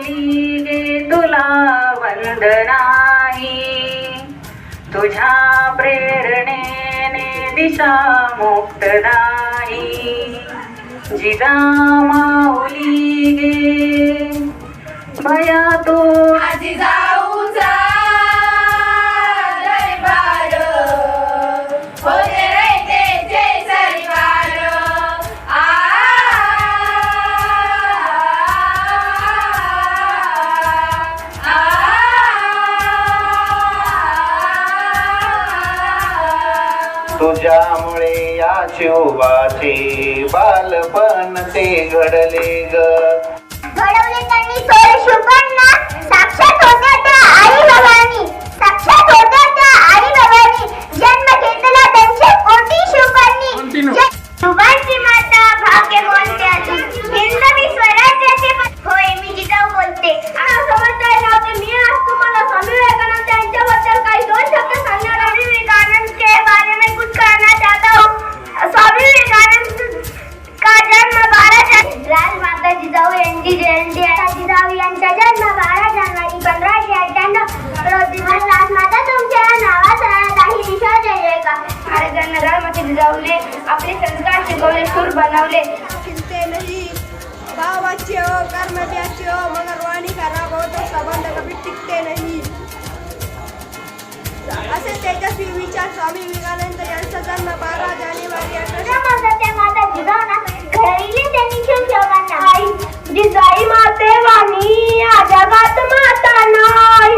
माऊली गे तुला वंदनाही, तुझ्या प्रेरणेने दिशा मुक्तदायी. जिजामाऊली गे भयातून आजी जाऊचा दरबार होते रयतेचे सरकार. तुझ्यामुळे या शिवबाचे बालपण ते घडले ग. घडवले त्यांनी थोर शिवबांना, साक्षात होत्या त्या आई भवानी, साक्षात होत्या त्या आई भवानी. जन्म घेतला त्यांचे कोटी शिवबांनी. शिवबांची माता भाग्य कोणत्याची, हिंदवी स्वराज्याचे होय मी जिजाऊ बोलते. समजताय नव्हते मी आज तुम्हाला स्वामी विवेकानंद यांच्याबद्दल काही दोन शब्द सांगणार आहे. विवेकानंद के बारे में कुछ कहना चाहता हूँ. स्वामी विवेकानंद का जन्म 12 राजमाता जिजाऊ यांची जयंती आहे. जिजाऊ यांचा जन्म 12 जानेवारी 1598 रोजी. राजमाता तुमच्या नावासह काही दिशा जय का. महाराजांना राजमाता जिजाऊने आपले संस्कार शिकवले, सूर बनवले. चिंते नहीं भाव अच्छे हो, कर्म भी अच्छे हो, मगर वाणी खराब हो तो संबंध कभी टिकते नहीं. असे तेजस्वी विचार स्वामी विवेकानंद यांचा जन्म 12 जानेवारी 1800. माता जिजाऊना घडविले त्यांनी शिवशोभांना. आई जिजाई माते वाणी या जगात माता नाही.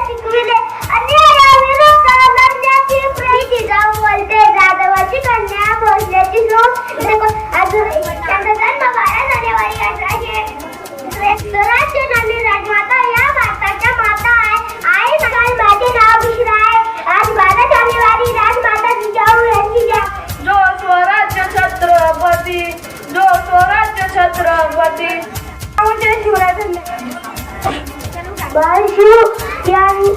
शिकविले अन्यायाविरुद्ध लढण्याची प्रेरणा. जिजाऊ बोलते जाधवाची कन्या भोसल्याची सून. त्यांचा जन्म 12 जानेवारी 1800. स्वराज्य नंदी राजमाता या भारताच्या माता आहे. आई माझे नाव मिश्रा आहे. आज 12 जानेवारी राजमाता जिजाऊ यांची जो स्वराज्य छत्रपती, जो स्वराज्य छत्रपती. बाळशिव यांनी